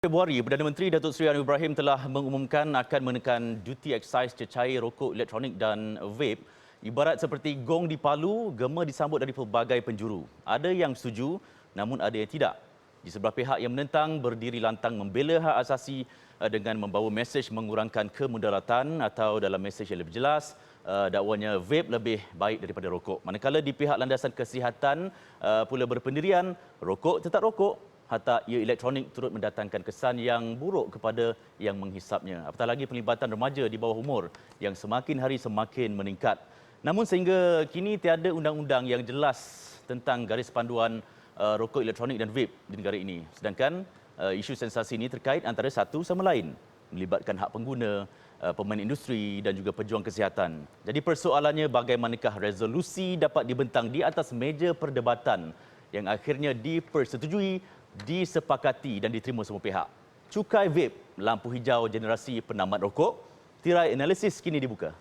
Februari, Perdana Menteri Datuk Seri Anwar Ibrahim telah mengumumkan akan menekan duty excise cecair rokok elektronik dan vape. Ibarat seperti gong di Palu, gema disambut dari pelbagai penjuru. Ada yang setuju, namun ada yang tidak. Di sebelah pihak yang menentang berdiri lantang membela hak asasi dengan membawa mesej mengurangkan kemudaratan atau dalam mesej yang lebih jelas, dakwanya vape lebih baik daripada rokok. Manakala di pihak landasan kesihatan pula berpendirian, rokok tetap rokok, hatta ia elektronik turut mendatangkan kesan yang buruk kepada yang menghisapnya. Apatah lagi pelibatan remaja di bawah umur yang semakin hari semakin meningkat. Namun sehingga kini tiada undang-undang yang jelas tentang garis panduan rokok elektronik dan vape di negara ini. Sedangkan isu sensasi ini terkait antara satu sama lain, melibatkan hak pengguna, pemain industri dan juga pejuang kesihatan. Jadi persoalannya bagaimanakah resolusi dapat dibentang di atas meja perdebatan yang akhirnya dipersetujui, disepakati dan diterima semua pihak. Cukai vape, lampu hijau generasi penamat rokok, tirai analisis kini dibuka.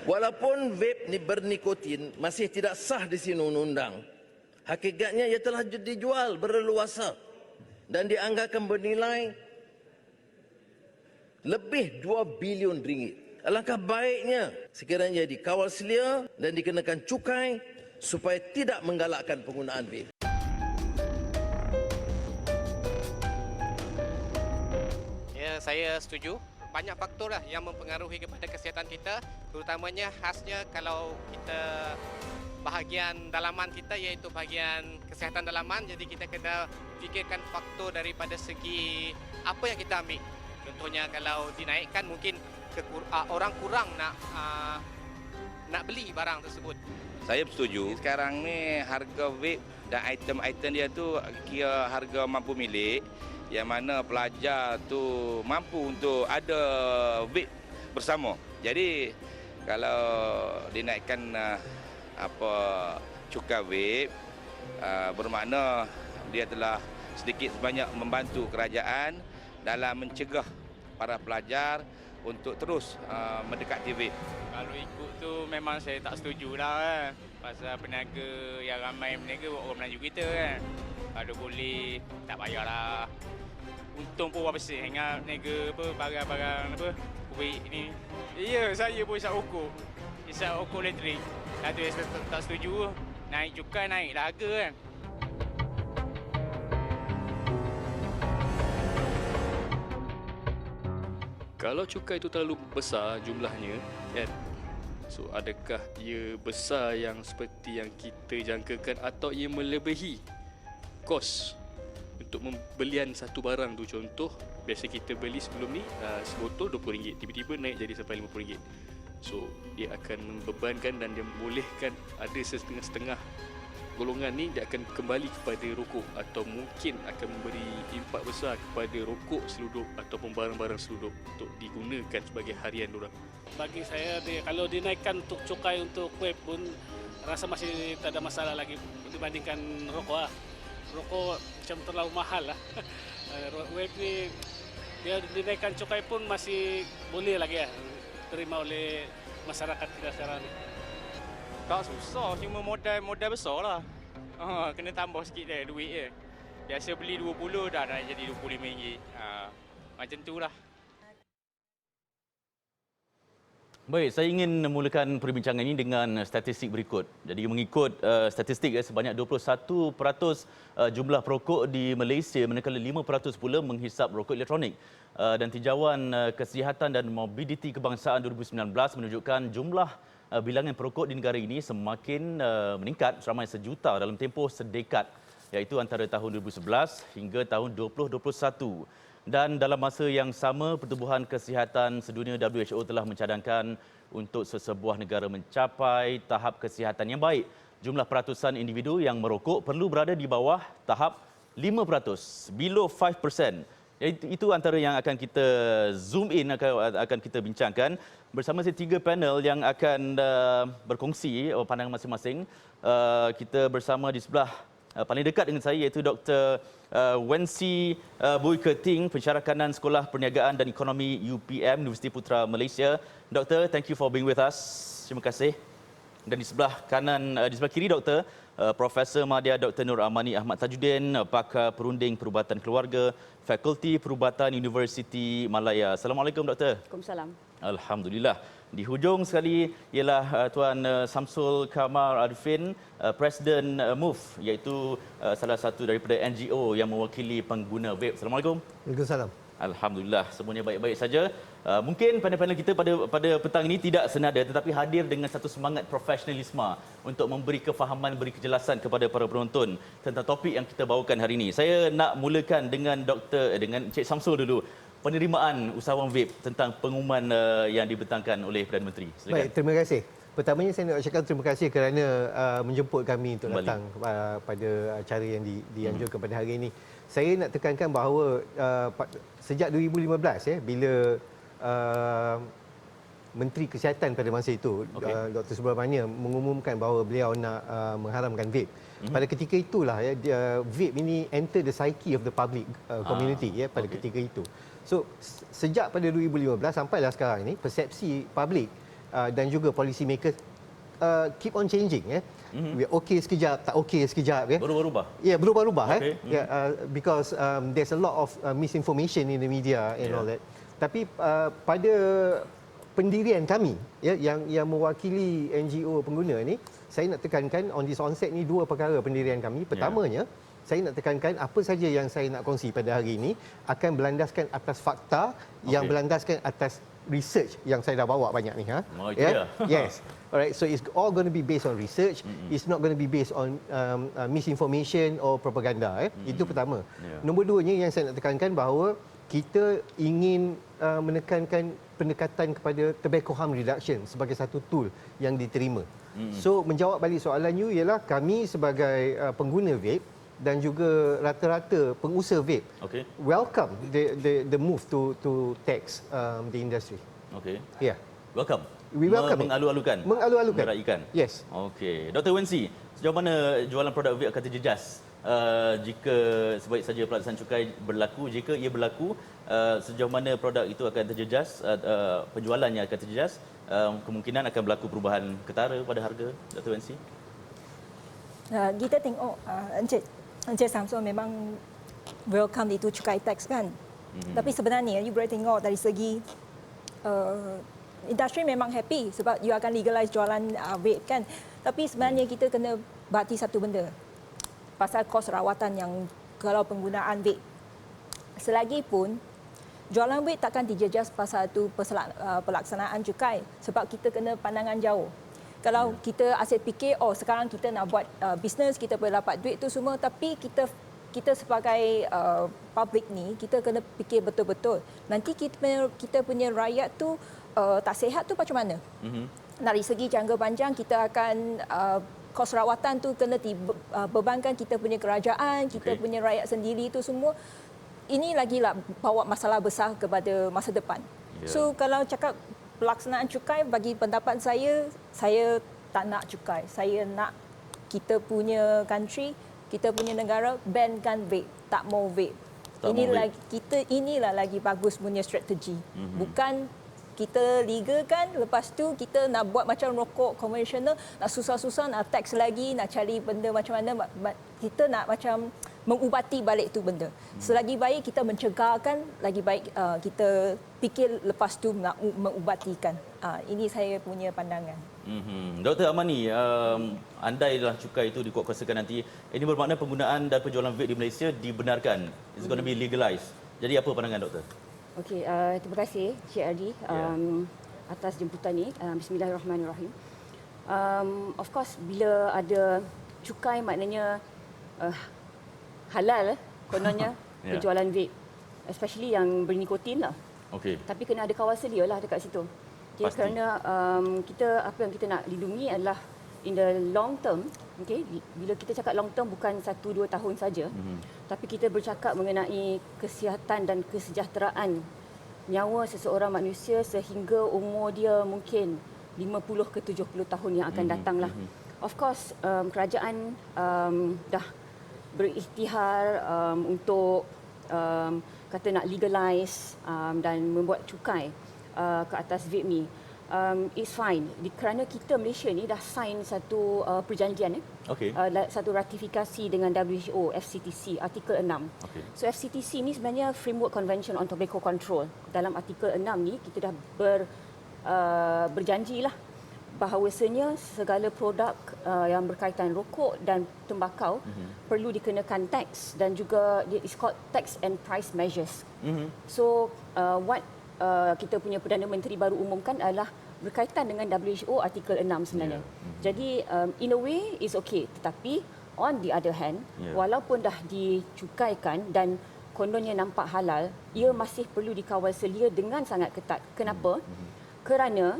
Walaupun vape ni bernikotin masih tidak sah di sini undang-undang, hakikatnya ia telah dijual berleluasa dan dianggarkan bernilai lebih 2 bilion ringgit. Alangkah baiknya sekiranya dikawal selia dan dikenakan cukai supaya tidak menggalakkan penggunaan vape. Ya, saya setuju. Banyak faktor lah yang mempengaruhi kepada kesihatan kita, terutamanya khasnya kalau kita bahagian dalaman kita iaitu bahagian kesihatan dalaman, jadi kita kena fikirkan faktor daripada segi apa yang kita ambil. Contohnya kalau dinaikkan mungkin orang kurang nak beli barang tersebut. Saya setuju. Sekarang ni harga vape dan item-item dia tu kira harga mampu milik, yang mana pelajar tu mampu untuk ada vape bersama. Jadi kalau dinaikkan cukai vape, bermakna dia telah sedikit sebanyak membantu kerajaan dalam mencegah para pelajar untuk terus mendekati vape. Kalau ikut tu memang saya tak setuju lah kan. Pasal peniaga yang ramai peniaga orang Melayu kita kan. Kalau boleh tak payahlah. Untung pun berapa sen ingat peniaga barang-barang vape ni. Ya, saya pun isap rokok. Isap rokok elektrik. Ada yang tak setuju. Naik cukai, naik harga kan. Kalau cukai itu terlalu besar jumlahnya, kan? So, adakah ia besar yang seperti yang kita jangkakan atau ia melebihi kos untuk pembelian satu barang tu? Contoh, biasa kita beli sebelum ni sebotol RM20, tiba-tiba naik jadi sampai RM50. So, dia akan membebankan dan dia membolehkan ada setengah-setengah golongan ni dia akan kembali kepada rokok atau mungkin akan memberi impak besar kepada rokok seluduk ataupun barang-barang seluduk untuk digunakan sebagai harian diorang. Bagi saya, kalau dinaikkan untuk cukai untuk vape pun rasa masih tak ada masalah lagi dibandingkan rokok lah. Rokok macam terlalu mahal lah. Vape ni dia dinaikkan cukai pun masih boleh lagi lah terima oleh masyarakat kita sekarang ni. Tak susah, cuma modal besar lah. Kena tambah sikit dah duit je. Biasa beli 20 dah naik jadi RM25. Macam tu lah. Baik, saya ingin memulakan perbincangan ini dengan statistik berikut. Jadi mengikut statistik sebanyak 21% jumlah perokok di Malaysia, manakala 5% pula menghisap rokok elektronik. Dan tinjauan kesihatan dan mobiliti kebangsaan 2019 menunjukkan jumlah bilangan perokok di negara ini semakin meningkat seramai 1 juta dalam tempoh sedekad, iaitu antara tahun 2011 hingga tahun 2021. Dan dalam masa yang sama, Pertubuhan Kesihatan Sedunia WHO telah mencadangkan untuk sesebuah negara mencapai tahap kesihatan yang baik, jumlah peratusan individu yang merokok perlu berada di bawah tahap 5%, below 5%. Itu antara yang akan kita zoom in, akan kita bincangkan bersama saya 3 panel yang akan berkongsi pandangan masing-masing. Kita bersama di sebelah paling dekat dengan saya iaitu Dr. Wensi Bui Keting, pensyarah kanan Sekolah Perniagaan dan Ekonomi UPM, Universiti Putra Malaysia. Doktor, thank you for being with us. Terima kasih. Dan di sebelah kanan, di sebelah kiri Doktor, Profesor Madya Dr. Nur Amani Ahmad Tajuddin, pakar perunding perubatan keluarga, Fakulti Perubatan Universiti Malaya. Assalamualaikum Doktor. Waalaikumsalam. Alhamdulillah. Di hujung sekali ialah Tuan Samsul Kamar Arifin, Presiden MOVE, iaitu salah satu daripada NGO yang mewakili pengguna vape. Assalamualaikum. Waalaikumsalam. Alhamdulillah, semuanya baik-baik saja. Mungkin panel-panel kita pada petang ini tidak senada tetapi hadir dengan satu semangat profesionalisme untuk memberi kefahaman, beri kejelasan kepada para penonton tentang topik yang kita bawakan hari ini. Saya nak mulakan dengan dengan Encik Samsul dulu. Penerimaan usahawan vape tentang pengumuman yang dibentangkan oleh Perdana Menteri. Silakan. Baik, terima kasih. Pertamanya saya nak ucapkan terima kasih kerana menjemput kami untuk Kembali datang pada acara yang dianjurkan pada hari ini. Saya nak tekankan bahawa sejak 2015 bila Menteri Kesihatan pada masa itu, Dr. Subramania mengumumkan bahawa beliau nak mengharamkan vape. Pada ketika itulah vape ini enter the psyche of the public community pada ketika itu. So sejak pada 2015 sampailah sekarang ini persepsi public dan juga policy makers keep on changing. We okey sekejap, tak okey sekejap. Berubah-ubah. Ya, berubah-ubah. Okay. Because there's a lot of misinformation in the media and all that. Tapi pada pendirian kami yang mewakili NGO pengguna ni, saya nak tekankan on this onset ni dua perkara pendirian kami. Pertamanya, saya nak tekankan apa saja yang saya nak kongsi pada hari ini akan berlandaskan atas fakta yang berlandaskan atas research yang saya dah bawa banyak ni. Yes. Alright, so it's all going to be based on research. It's not going to be based on misinformation or propaganda. Itu pertama. Nombor duanya yang saya nak tekankan bahawa kita ingin menekankan pendekatan kepada tobacco harm reduction sebagai satu tool yang diterima. So menjawab balik soalan you ialah kami sebagai pengguna vape dan juga rata-rata pengusaha vape welcome the move to tax the industry. Yeah. Welcome. We welcome mengalu-alukan. Meraikan. Yes. Okey. Dr. Wensi, sejauh mana jualan produk vape akan terjejas jika sebaik saja pelaksanaan cukai berlaku? Jika ia berlaku, sejauh mana produk itu akan terjejas, penjualannya akan terjejas, kemungkinan akan berlaku perubahan ketara pada harga, Dr. Wensi? Kita tengok Encik Samsul memang welcome itu cukai teks kan. Tapi sebenarnya you boleh tengok dari segi industri memang happy sebab you akan legalize jualan vape kan. Tapi sebenarnya kita kena berhati satu benda. Pasal kos rawatan yang kalau penggunaan vape. Selagi pun jualan vape takkan dijejas pasal itu pelaksanaan cukai sebab kita kena pandangan jauh. Kalau kita asyik fikir sekarang kita nak buat bisnes, kita boleh dapat duit tu semua, tapi kita sebagai public ni kita kena fikir betul-betul. Nanti kita punya rakyat tu tak sihat tu macam mana? Dari segi jangka panjang kita akan kos rawatan tu kena bebankan kita punya kerajaan, kita punya rakyat sendiri tu semua. Ini lagilah bawa masalah besar kepada masa depan. So kalau cakap pelaksanaan cukai, bagi pendapat saya tak nak cukai. Saya nak kita punya country, kita punya negara bankan vape, tak mau vape. Inilah lagi bagus punya strategi. Bukan kita legalkan, lepas tu kita nak buat macam rokok konvensional, nak susah-susah, nak tax lagi, nak cari benda macam mana. Kita nak macam mengubati balik tu benda. Selagi baik kita mencegahkan, lagi baik kita fikir lepas tu nak mengubatikan. Ini saya punya pandangan. Dr. Amani, andailah cukai itu dikuatkuasakan nanti, ini bermakna penggunaan dan penjualan vape di Malaysia dibenarkan. It's going to be legalized. Jadi apa pandangan doktor? Okey, terima kasih Cik Ardi atas jemputan ini. Bismillahirrahmanirrahim. Of course, bila ada cukai maknanya halal kononnya penjualan vape, especially yang bernikotin lah. Tapi kena ada kawal sedia lah dekat situ. Kerana kita apa yang kita nak lindungi adalah in the long term. Bila kita cakap long term bukan 1-2 tahun saja, tapi kita bercakap mengenai kesihatan dan kesejahteraan nyawa seseorang manusia sehingga umur dia mungkin 50 ke 70 tahun yang akan datanglah. Of course kerajaan dah beriktihar untuk kata nak legalize dan membuat cukai ke atas vape ni. It's fine kerana kita Malaysia ni dah sign satu perjanjian satu ratifikasi dengan WHO FCTC artikel 6. So FCTC ni sebenarnya Framework Convention on Tobacco Control. Dalam artikel 6 ni kita dah berjanjilah bahawasanya segala produk yang berkaitan rokok dan tembakau perlu dikenakan tax dan juga it's called tax and price measures. So what kita punya Perdana Menteri baru umumkan adalah berkaitan dengan WHO artikel 6 sebenarnya. Jadi in a way is okay, tetapi on the other hand walaupun dah dicukaikan dan kononnya nampak halal, ia masih perlu dikawal selia dengan sangat ketat. Kenapa? Kerana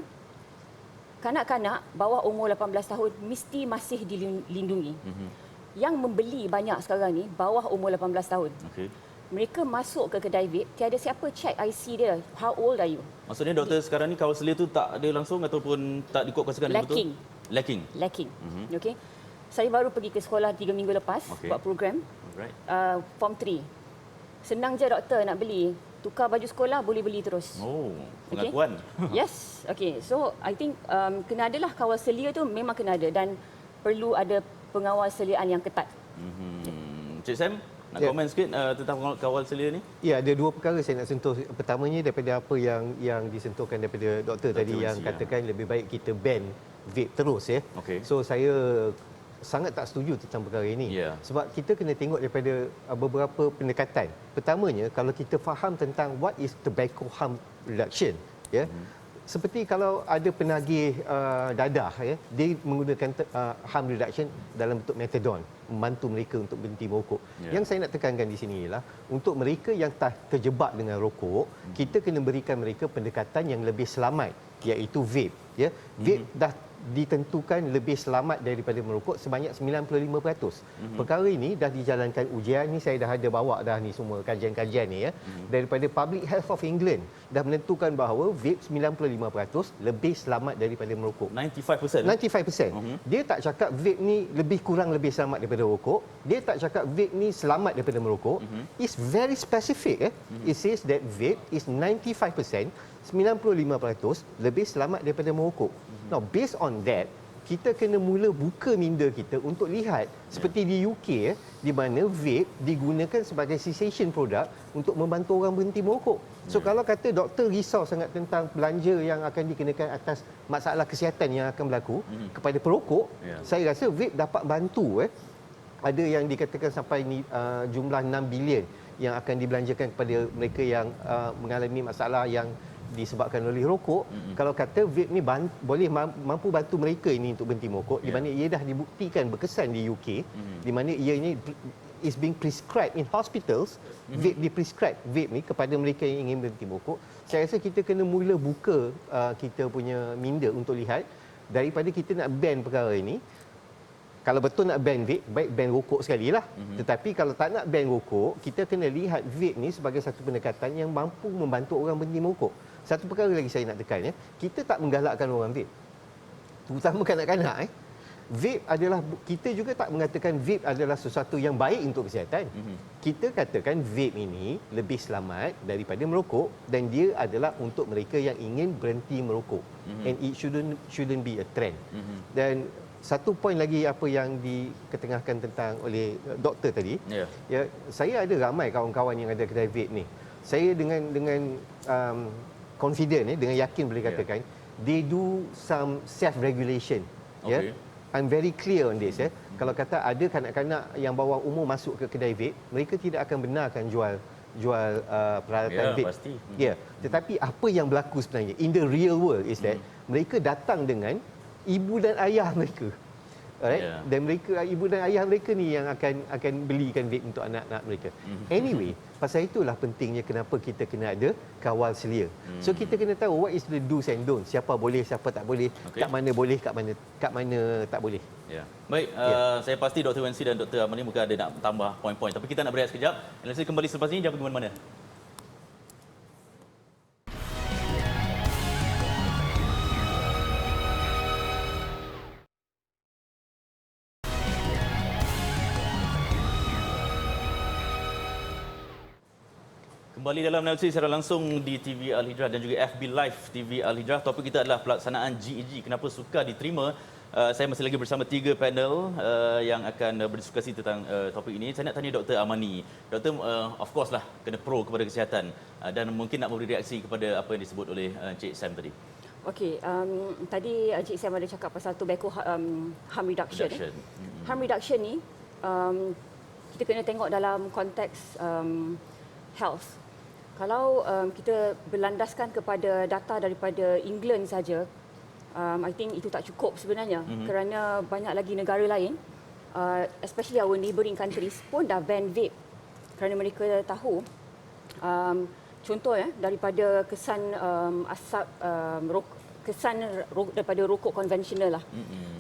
kanak-kanak bawah umur 18 tahun mesti masih dilindungi. Yang membeli banyak sekarang ni bawah umur 18 tahun. Mereka masuk ke kedai vape, tiada siapa check IC dia. How old are you? Maksudnya doktor sekarang ni kawal selia tu tak ada langsung ataupun tak dikuatkuasakan betul? Lacking. Okey. Saya baru pergi ke sekolah 3 minggu lepas buat program. Form 3. Senang je doktor nak beli. Tukar baju sekolah boleh beli terus. Oh, pengakuan. Yes. Okey. So I think kena adalah kawal selia tu memang kena ada dan perlu ada pengawal seliaan yang ketat. Cik Sam, nak komen sikit tentang kawal selia ni? Ya, ada dua perkara saya nak sentuh. Pertamanya daripada apa yang disentuhkan daripada doktor tadi yang katakan lebih baik kita ban vape terus ya. So saya sangat tak setuju tentang perkara ini. Sebab kita kena tengok daripada beberapa pendekatan. Pertamanya, kalau kita faham tentang what is tobacco harm reduction, ya. Seperti kalau ada penagih dadah, ya, dia menggunakan harm reduction dalam bentuk metadon, membantu mereka untuk berhenti merokok. Yang saya nak tekankan di sini ialah untuk mereka yang terjebak dengan rokok, kita kena berikan mereka pendekatan yang lebih selamat, iaitu vape. Ya, vape dah ditentukan lebih selamat daripada merokok sebanyak 95%. Perkara ini dah dijalankan ujian ni, saya dah ada bawa dah ni semua kajian-kajian ni ya. Daripada Public Health of England dah menentukan bahawa vape 95% lebih selamat daripada merokok. 95%. Dia tak cakap vape ni lebih kurang lebih selamat daripada rokok. Dia tak cakap vape ni selamat daripada merokok. It's very specific. It says that vape is 95%, 95% lebih selamat daripada merokok. Now, based on that, kita kena mula buka minda kita untuk lihat seperti di UK di mana vape digunakan sebagai cessation product untuk membantu orang berhenti merokok. So kalau kata doktor risau sangat tentang belanja yang akan dikenakan atas masalah kesihatan yang akan berlaku kepada perokok, saya rasa vape dapat bantu. Ada yang dikatakan sampai jumlah 6 bilion yang akan dibelanjakan kepada mereka yang mengalami masalah yang disebabkan oleh rokok. Kalau kata vape ni boleh mampu bantu mereka ini untuk berhenti merokok, di mana ia dah dibuktikan berkesan di UK, di mana ia ini is being prescribed in hospitals. Vape di-prescribe vape ni kepada mereka yang ingin berhenti merokok. Saya rasa kita kena mula buka kita punya minda untuk lihat, daripada kita nak ban perkara ini. Kalau betul nak ban vape, baik ban rokok sekali lah. Tetapi kalau tak nak ban rokok, kita kena lihat vape ni sebagai satu pendekatan yang mampu membantu orang berhenti merokok. Satu perkara lagi saya nak tekan, kita tak menggalakkan orang vape, terutama kanak-kanak. Vape adalah, kita juga tak mengatakan vape adalah sesuatu yang baik untuk kesihatan. Kita katakan vape ini lebih selamat daripada merokok dan dia adalah untuk mereka yang ingin berhenti merokok. And it shouldn't be a trend. Dan satu poin lagi apa yang diketengahkan tentang oleh doktor tadi, ya, saya ada ramai kawan-kawan yang ada kedai vape ni. Saya dengan confident, dengan yakin boleh katakan, they do some self-regulation. I'm very clear on this. Kalau kata ada kanak-kanak yang bawah umur masuk ke kedai vape, mereka tidak akan benarkan jual peralatan vape. Pasti. Tetapi apa yang berlaku sebenarnya in the real world is that mereka datang dengan ibu dan ayah mereka. Alright? Dan mereka, ibu dan ayah mereka ni yang akan belikan vape untuk anak-anak mereka. Anyway, pasal itulah pentingnya kenapa kita kena ada kawal selia. So kita kena tahu what is the do's and don'ts. Siapa boleh, siapa tak boleh, kat mana boleh, kat mana tak boleh. Baik, saya pasti Dr. Wensi dan Dr. Amani mungkin ada nak tambah poin-poin. Tapi kita nak berehat sekejap. Analisa kembali selepas ini, jangan pergi mana-mana. Kembali dalam analisis secara langsung di TV Al-Hijrah dan juga FB Live TV Al-Hijrah. Topik kita adalah pelaksanaan GEG. Kenapa sukar diterima? Saya masih lagi bersama 3 panel yang akan berdiskusi tentang topik ini. Saya nak tanya Dr. Amani. Doktor, of course lah, kena pro kepada kesihatan dan mungkin nak memberi reaksi kepada apa yang disebut oleh Encik Sam tadi. Okey, tadi Encik Sam ada cakap pasal tobacco harm reduction. Harm reduction ni, kita kena tengok dalam konteks health. Kalau kita berlandaskan kepada data daripada England saja, I think itu tak cukup sebenarnya, kerana banyak lagi negara lain, especially our neighbouring countries pun dah ban vape, kerana mereka tahu contoh daripada kesan asap daripada rokok konvensional lah.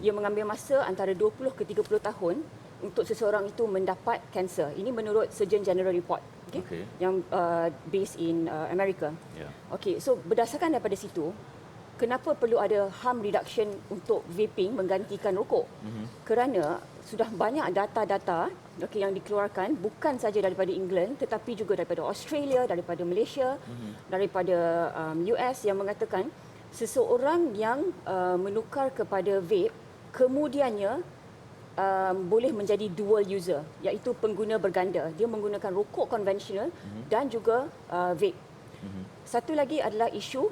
Ia mengambil masa antara 20 ke 30 tahun untuk seseorang itu mendapat kanser. Ini menurut Surgeon General Report, yang based in America. Okey, so berdasarkan daripada situ, kenapa perlu ada harm reduction untuk vaping menggantikan rokok? Kerana sudah banyak data-data yang dikeluarkan bukan saja daripada England tetapi juga daripada Australia, daripada Malaysia, daripada US yang mengatakan seseorang yang menukar kepada vape kemudiannya boleh menjadi dual user, iaitu pengguna berganda. Dia menggunakan rokok konvensional dan juga vape. Satu lagi adalah isu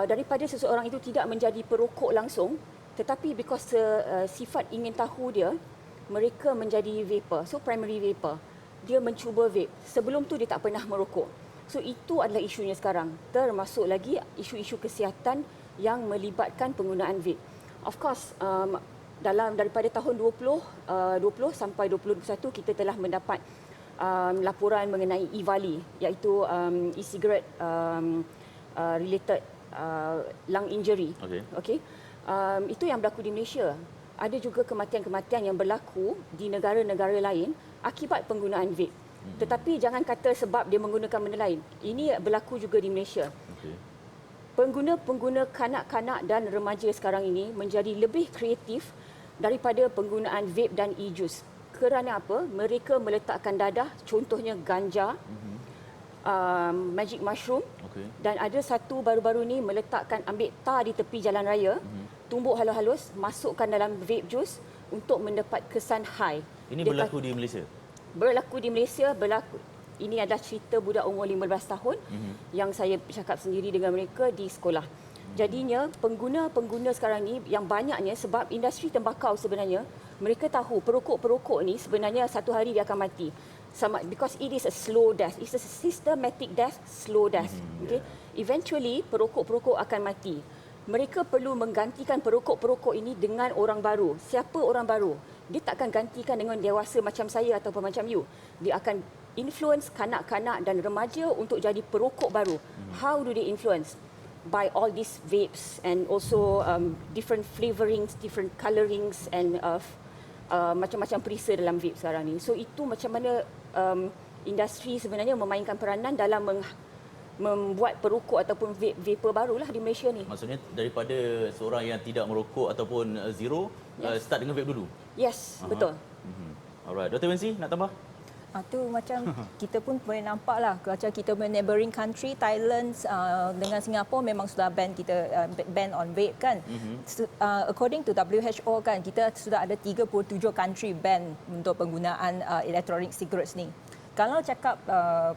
daripada seseorang itu tidak menjadi perokok langsung, tetapi because sifat ingin tahu dia, mereka menjadi vapor. So primary vapor. Dia mencuba vape. Sebelum tu dia tak pernah merokok. So itu adalah isunya sekarang. Termasuk lagi isu-isu kesihatan yang melibatkan penggunaan vape. Of course, daripada tahun 2020 sampai 2021 kita telah mendapat laporan mengenai EVALI, iaitu e-cigarette related lung injury. Okay. Itu yang berlaku di Malaysia. Ada juga kematian-kematian yang berlaku di negara-negara lain akibat penggunaan vape. Tetapi jangan kata sebab dia menggunakan benda lain. Ini berlaku juga di Malaysia. Pengguna-pengguna kanak-kanak dan remaja sekarang ini menjadi lebih kreatif daripada penggunaan vape dan e-juice. Kerana apa? Mereka meletakkan dadah, contohnya ganja, magic mushroom, dan ada satu baru-baru ni meletakkan, ambil tar di tepi jalan raya, tumbuk halus-halus, masukkan dalam vape juice untuk mendapat kesan high. Ini berlaku di Malaysia? Berlaku di Malaysia, ini adalah cerita budak umur 15 tahun yang saya cakap sendiri dengan mereka di sekolah. Jadinya pengguna-pengguna sekarang ni yang banyaknya sebab industri tembakau sebenarnya mereka tahu perokok-perokok ni sebenarnya satu hari dia akan mati. Because it is a slow death. It's a systematic death, slow death. Okay? Eventually perokok-perokok akan mati. Mereka perlu menggantikan perokok-perokok ini dengan orang baru. Siapa orang baru? Dia takkan gantikan dengan dewasa macam saya ataupun macam you. Dia akan influence kanak-kanak dan remaja untuk jadi perokok baru. How do they influence? By all these vapes and also different flavorings, different colorings and macam-macam perisa dalam vape sekarang ni. So itu macam mana industri sebenarnya memainkan peranan dalam membuat perokok ataupun vapor barulah di Malaysia ni. Maksudnya daripada seorang yang tidak merokok ataupun zero, start dengan vape dulu? Yes, betul. Alright, Dr. Wensi nak tambah? Tu macam kita pun boleh nampak lah macam kita punya neighbouring country Thailand dengan Singapura memang sudah ban on vape kan. According to WHO kan kita sudah ada 37 country ban untuk penggunaan electronic cigarettes ni. Kalau cakap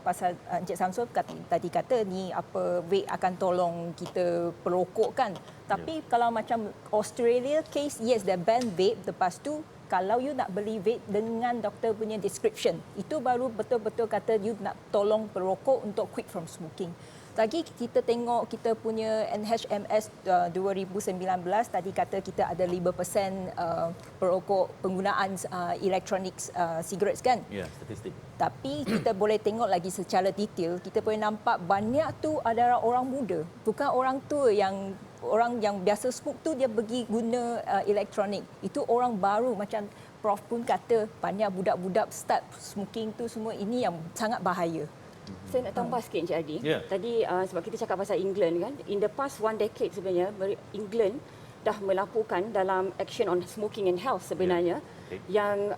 pasal Encik Samsul tadi kata ni apa vape akan tolong kita perokok kan. Tapi kalau macam Australia case, yes they ban vape, lepas tu kalau you nak beli vape dengan doktor punya description, itu baru betul-betul kata you nak tolong perokok untuk quit from smoking. Lagi kita tengok kita punya NHMS 2019 tadi kata kita ada 5% perokok penggunaan electronic cigarettes kan? Ya, statistik. Tapi kita boleh tengok lagi secara detail, kita boleh nampak banyak tu adalah orang muda, bukan orang tua yang orang yang biasa smoke tu dia pergi guna elektronik. Itu orang baru macam Prof pun kata banyak budak-budak start smoking tu semua, ini yang sangat bahaya. Saya nak tambah sikit Encik Adi. Tadi sebab kita cakap pasal England kan. In the past 1 decade sebenarnya England dah melaporkan dalam Action on Smoking and Health sebenarnya yang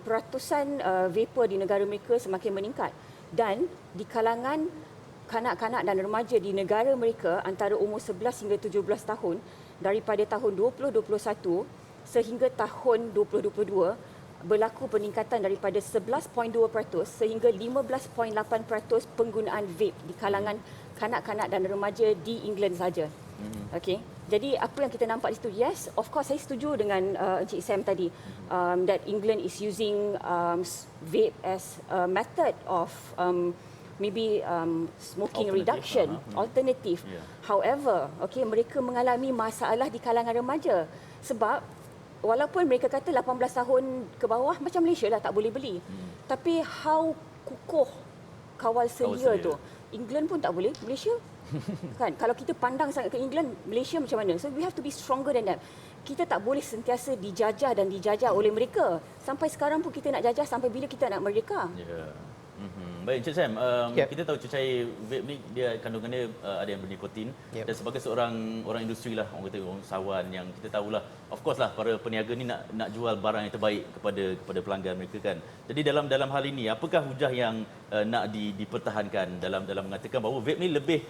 peratusan vapor di negara mereka semakin meningkat. Dan di kalangan kanak-kanak dan remaja di negara mereka antara umur 11 hingga 17 tahun daripada tahun 2021 sehingga tahun 2022 berlaku peningkatan daripada 11.2% sehingga 15.8% penggunaan vape di kalangan kanak-kanak dan remaja di England saja. Okey. Jadi apa yang kita nampak di situ, yes, of course saya setuju dengan Encik Sam tadi that England is using vape as a method of maybe smoking reduction, alternative. Yeah. However, okay, mereka mengalami masalah di kalangan remaja sebab walaupun mereka kata 18 tahun ke bawah macam Malaysia lah tak boleh beli. Tapi how kukuh kawal selia tu. England pun tak boleh, Malaysia kan. Kalau kita pandang sangat ke England, Malaysia macam mana? So we have to be stronger than that. Kita tak boleh sentiasa dijajah dan dijajah oleh mereka. Sampai sekarang pun kita nak jajah, sampai bila kita nak merdeka? Ya. Baik, Encik Sam, kita tahu cecair vape ni dia kandungannya ada yang bernikotin dan sebagai seorang orang industri lah, orang kata orang usahawan yang kita tahulah, of course lah para peniaga ni nak jual barang yang terbaik kepada pelanggan mereka kan. Jadi dalam hal ini apakah hujah yang nak dipertahankan dalam mengatakan bahawa vape ni lebih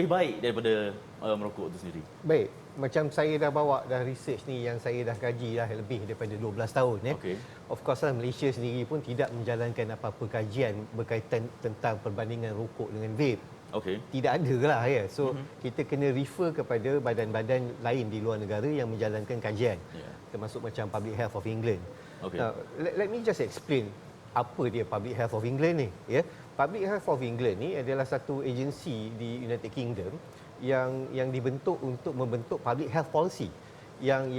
baik daripada merokok itu sendiri? Baik, macam saya dah bawa dah research ni yang saya dah kaji dah lebih daripada 12 tahun ya. Okay. Of course lah Malaysia sendiri pun tidak menjalankan apa-apa kajian berkaitan tentang perbandingan rokok dengan vape. Okey. Tidak ada lah ya. So kita kena refer kepada badan-badan lain di luar negara yang menjalankan kajian. Termasuk macam Public Health of England. Okay. Now, let me just explain apa dia Public Health of England ni ya. Public Health of England ni adalah satu agensi di United Kingdom yang dibentuk untuk membentuk public health policy yang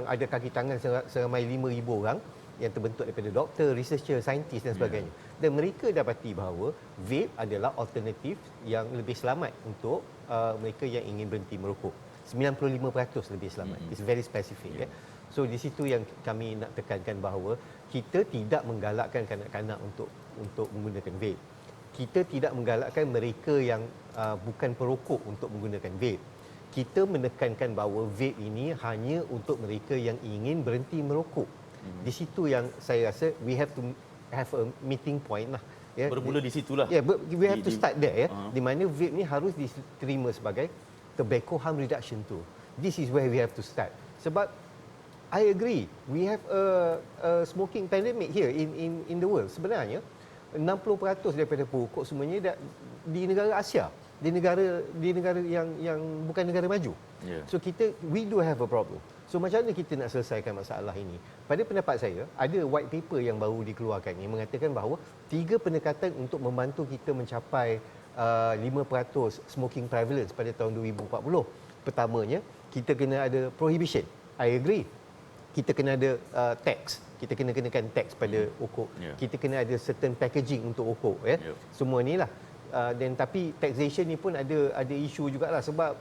ada kaki tangan seramai 5,000 orang yang terbentuk daripada doktor, researcher, saintis dan sebagainya. Dan mereka dapati bahawa vape adalah alternatif yang lebih selamat untuk mereka yang ingin berhenti merokok. 95% lebih selamat. It's very specific ya. So di situ yang kami nak tekankan bahawa kita tidak menggalakkan kanak-kanak untuk menggunakan vape. Kita tidak menggalakkan mereka yang bukan perokok untuk menggunakan vape. Kita menekankan bahawa vape ini hanya untuk mereka yang ingin berhenti merokok. Di situ yang saya rasa we have to have a meeting point lah. Ya. Bermula di situlah. Ya, we have to start there ya. Di mana vape ni harus diterima sebagai tobacco harm reduction tool. This is where we have to start. Sebab I agree, we have a smoking pandemic here in the world. Sebenarnya 60% daripada perokok semuanya di negara Asia, di negara yang bukan negara maju. So we do have a problem. So macam mana kita nak selesaikan masalah ini? Pada pendapat saya, ada white paper yang baru dikeluarkan yang mengatakan bahawa 3 pendekatan untuk membantu kita mencapai 5% smoking prevalence pada tahun 2040. Pertamanya, kita kena ada prohibition. I agree. Kita kena ada tax. Kita kena kenakan tax pada okok. Kita kena ada certain packaging untuk okok ya. Semua inilah. Dan tapi taxation ni pun ada isu jugalah sebab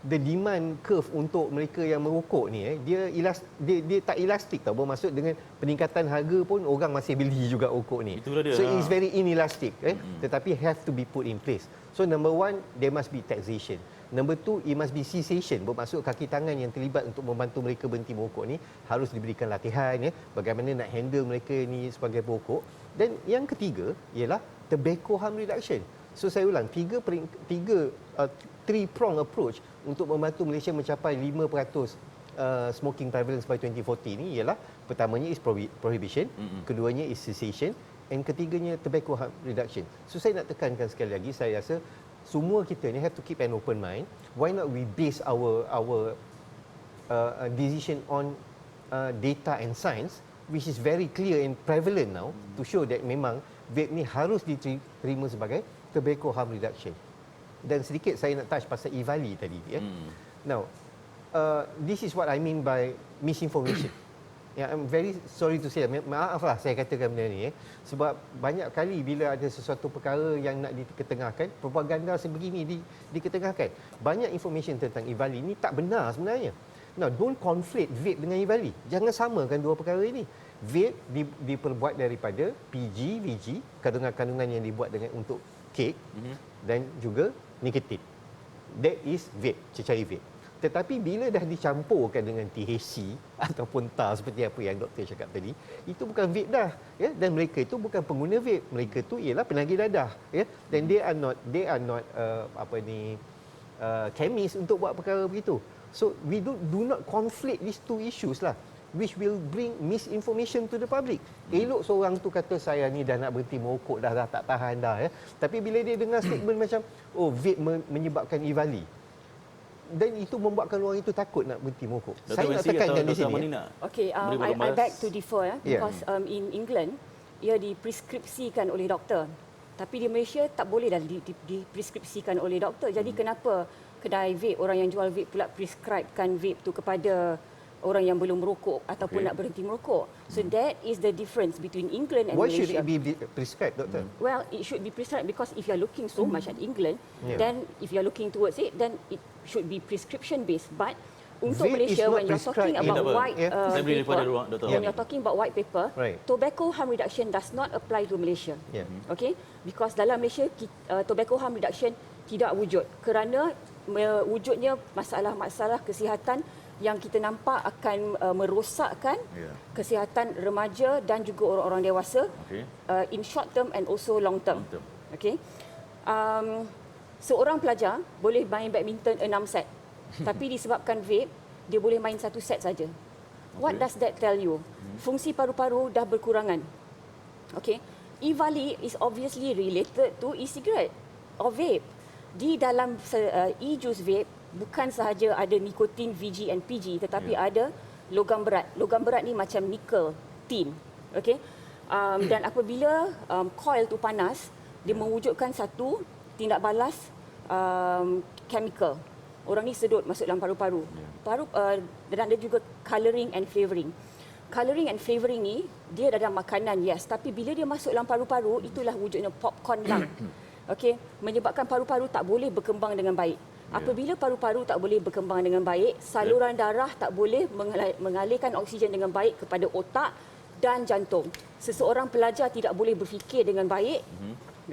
the demand curve untuk mereka yang merokok ni dia tak elastik tau. Bermaksud dengan peningkatan harga pun orang masih beli juga okok ni. So it's very inelastic tetapi have to be put in place. So number one, there must be taxation. Number two, it must be cessation. Bermaksud kaki tangan yang terlibat untuk membantu mereka berhenti merokok ni harus diberikan latihan ya, bagaimana nak handle mereka ni sebagai perokok. Dan yang ketiga ialah tobacco harm reduction. So saya ulang, 3-prong approach untuk membantu Malaysia mencapai 5% smoking prevalence by 2040 ni ialah pertamanya is prohibition, keduanya is cessation, and ketiganya tobacco harm reduction. So saya nak tekankan sekali lagi, saya rasa semua kita ni have to keep an open mind. Why not we base our decision on data and science, which is very clear and prevalent now to show that memang vape ni harus diterima sebagai tobacco harm reduction. Dan sedikit saya nak touch pasal EVALI tadi ya. Now, this is what I mean by misinformation. Yeah, I'm very sorry to say, maaflah saya katakan benda ni sebab banyak kali bila ada sesuatu perkara yang nak diketengahkan, propaganda sebegini diketengahkan. Banyak information tentang EVALI ni tak benar sebenarnya. Now, don't conflate vape dengan EVALI. Jangan samakan dua perkara ini. Vape diperbuat daripada PG, VG, kandungan-kandungan yang dibuat untuk kek dan juga nikotin. That is vape, cecair vape. Tetapi bila dah dicampurkan dengan THC ataupun tar seperti apa yang doktor cakap tadi, itu bukan vape dah, ya. Dan mereka itu bukan pengguna vape, mereka itu ialah penagih dadah, ya. Dan they are not chemist untuk buat perkara begitu. So we do not conflate these two issues lah, which will bring misinformation to the public. Elok seorang tu kata saya ni dah nak berhenti merokok dah tak tahan dah, ya. Tapi bila dia dengar statement macam vape menyebabkan EVALI, dan itu membuatkan orang itu takut nak berhenti merokok. Saya nak tekankan di sini. Okay, I beg to differ because in England ia dipreskripsikan oleh doktor. Tapi di Malaysia tak boleh dah dipreskripsikan oleh doktor. Jadi kenapa kedai vape, orang yang jual vape pula prescribekan vape tu kepada orang yang belum merokok ataupun nak berhenti merokok. So that is the difference between England and Why Malaysia. should it be prescribed, doctor? Well, it should be prescribed because if you are looking so much at England, then if you are looking towards it, then it should be prescription based. But untuk vape Malaysia, when you're talking about white paper, when you're talking about white paper, tobacco harm reduction does not apply to Malaysia. Okay, because dalam Malaysia tobacco harm reduction tidak wujud kerana wujudnya masalah-masalah kesihatan yang kita nampak akan merosakkan kesihatan remaja dan juga orang-orang dewasa in short term and also long term. Okay. Seorang pelajar boleh main badminton 6 set. Tapi disebabkan vape, dia boleh main 1 set saja. What does that tell you? Fungsi paru-paru dah berkurangan. Okay. EVALI is obviously related to e-cigarette or vape. Di dalam e-juice vape, bukan sahaja ada nikotin, VG and PG, tetapi ada logam berat. Logam berat ni macam nikel, tin. Okay? Dan apabila coil tu panas, dia mewujudkan satu tindak balas chemical. Orang ni sedut masuk dalam paru-paru. Dan ada juga colouring and flavouring. Colouring and flavouring ni, dia dalam makanan, yes. Tapi bila dia masuk dalam paru-paru, itulah wujudnya popcorn lung. Okay? Menyebabkan paru-paru tak boleh berkembang dengan baik. Apabila paru-paru tak boleh berkembang dengan baik, saluran darah tak boleh mengalirkan oksigen dengan baik kepada otak dan jantung. Seseorang pelajar tidak boleh berfikir dengan baik,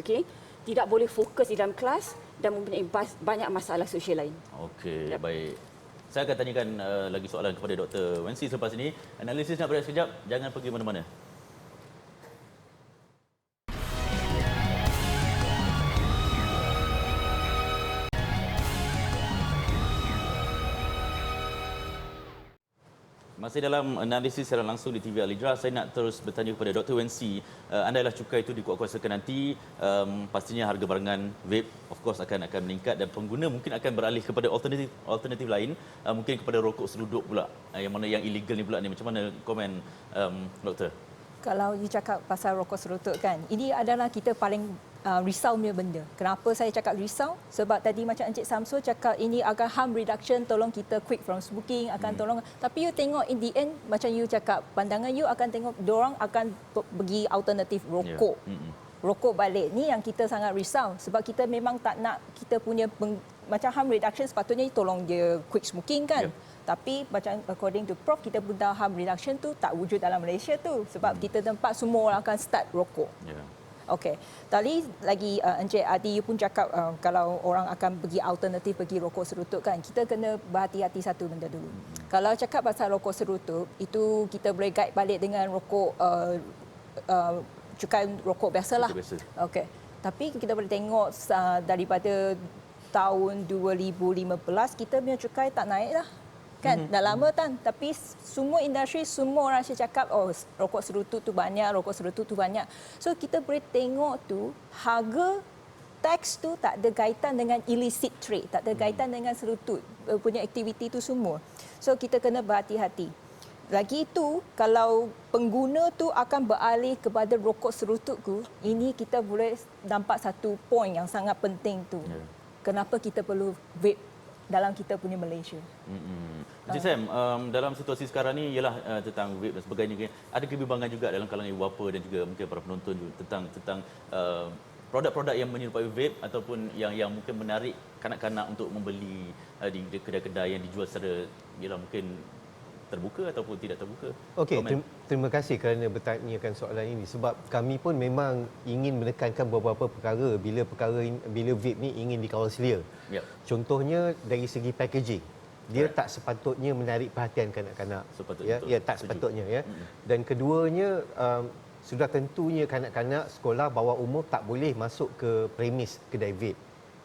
okay? Tidak boleh fokus di dalam kelas dan mempunyai banyak masalah sosial lain. Okey, baik. Saya akan tanyakan lagi soalan kepada Dr. Wensi selepas ini. Analisis nak berehat sekejap, jangan pergi mana-mana. Masih dalam analisis secara langsung di TV Al-Hijrah, saya nak terus bertanya kepada Dr. Wensi. Andailah cukai itu dikuatkuasakan nanti, pastinya harga barangan vape of course akan meningkat dan pengguna mungkin akan beralih kepada alternatif lain, mungkin kepada rokok seruduk pula, yang mana yang illegal ni pula ni. Macam mana komen doktor? Kalau you cakap pasal rokok seruduk kan, ini adalah kita paling risau punya benda. Kenapa saya cakap risau? Sebab tadi macam Encik Samsul cakap ini akan harm reduction, tolong kita quit from smoking, akan tolong. Tapi you tengok in the end, macam you cakap, pandangan you akan tengok diorang akan pergi alternatif rokok. Rokok balik. Ni yang kita sangat risau. Sebab kita memang tak nak kita punya macam harm reduction sepatutnya tolong dia quit smoking kan. Tapi macam according to Prof, kita pun tahu harm reduction tu tak wujud dalam Malaysia tu. Sebab kita tempat semua orang akan start rokok. Okey. Tadi lagi Encik Adi you pun cakap kalau orang akan pergi alternatif pergi rokok serutut kan, kita kena berhati-hati satu benda dulu. Kalau cakap pasal rokok serutut, itu kita boleh guide balik dengan rokok cukai rokok biasalah. Okey. Tapi kita boleh tengok daripada tahun 2015 kita punya cukai tak naik lah. Kan dah lama kan, tapi semua industri, semua orang asyik cakap rokok serutut tu banyak, rokok serutut tu banyak. So kita boleh tengok tu harga tax tu tak ada kaitan dengan illicit trade, tak ada kaitan dengan serutut punya aktiviti tu semua. So kita kena berhati-hati. Lagi itu, kalau pengguna tu akan beralih kepada rokok serutut tu, ini kita boleh nampak satu poin yang sangat penting tu. Kenapa kita perlu vape dalam kita punya Malaysia. Encik Sam, dalam situasi sekarang ni ialah tentang vape dan sebagainya, ada kebimbangan juga dalam kalangan ibu bapa dan juga mungkin para penonton juga tentang produk-produk yang menyerupai vape ataupun yang mungkin menarik kanak-kanak untuk membeli di kedai-kedai yang dijual secara ialah mungkin terbuka ataupun tidak terbuka. Okey, terima kasih kerana bertanyakan soalan ini sebab kami pun memang ingin menekankan beberapa perkara bila vape ni ingin dikawal selia. Contohnya dari segi packaging. dia tak sepatutnya menarik perhatian kanak-kanak. Sepatutnya, Ya, tak sepatutnya ya. Dan keduanya sudah tentunya kanak-kanak sekolah bawah umur tak boleh masuk ke premis kedai vape.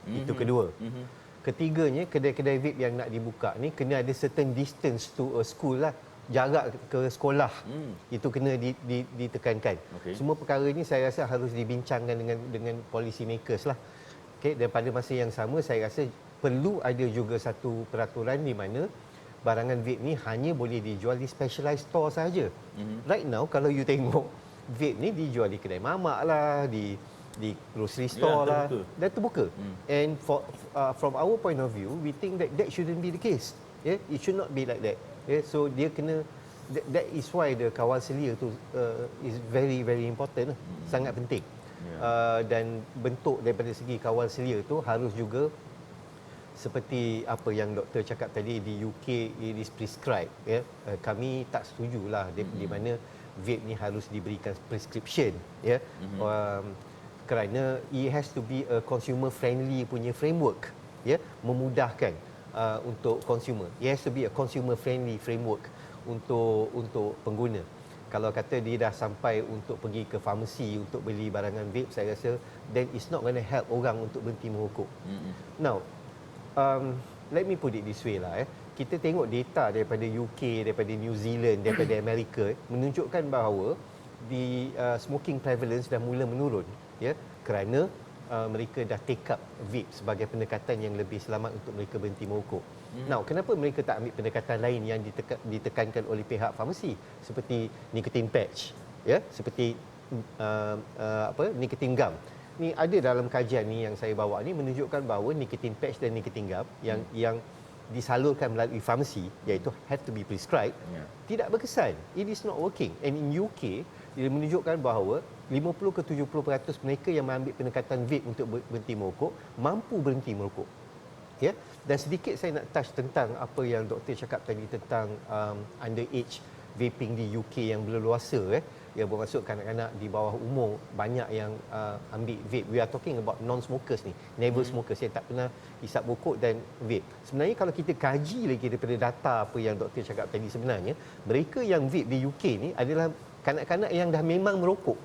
Itu kedua. Ketiganya, kedai-kedai vape yang nak dibuka ni kena ada certain distance to a school lah. Jarak ke sekolah itu kena ditekankan. Semua perkara ini saya rasa harus dibincangkan dengan policy makers lah. Dan pada masa yang sama saya rasa perlu ada juga satu peraturan di mana barangan vape ni hanya boleh dijual di specialized store saja. Right now kalau you tengok vape ni dijual di kedai mamak lah, di grocery store lah, dah terbuka. And from our point of view, we think that shouldn't be the case. It should not be like that. So dia kena, that is why the kawal selia tu is very very important, sangat penting. Dan bentuk daripada segi kawal selia tu harus juga seperti apa yang doktor cakap tadi, di UK it is prescribed. Kami tak setujulah di mana vape ni harus diberikan prescription, kerana it has to be a consumer friendly punya framework, memudahkan untuk consumer. It has to be a consumer friendly framework untuk pengguna. Kalau kata dia dah sampai untuk pergi ke farmasi untuk beli barangan vape, saya rasa then it's not going to help orang untuk berhenti merokok. Now, let me put it this way lah. Kita tengok data daripada UK, daripada New Zealand, daripada Amerika menunjukkan bahawa di smoking prevalence dah mula menurun, kerana mereka dah take up vape sebagai pendekatan yang lebih selamat untuk mereka berhenti merokok. Now, kenapa mereka tak ambil pendekatan lain yang ditekankan oleh pihak farmasi seperti nicotine patch, seperti nicotine gum. Ni ada dalam kajian ni yang saya bawa ni menunjukkan bahawa nicotine patch dan nicotine gum yang disalurkan melalui farmasi, iaitu have to be prescribed, tidak berkesan. It is not working. And in UK, dia menunjukkan bahawa 50 ke 70% mereka yang mengambil pendekatan vape untuk berhenti merokok mampu berhenti merokok. Dan sedikit saya nak touch tentang apa yang doktor cakap tadi tentang underage vaping di UK yang berleluasa, yang bermaksud kanak-kanak di bawah umur banyak yang ambil vape. We are talking about non-smokers ni, never smokers yang tak pernah hisap rokok dan vape. Sebenarnya kalau kita kaji lagi daripada data apa yang doktor cakap tadi, sebenarnya mereka yang vape di UK ni adalah kanak-kanak yang dah memang merokok.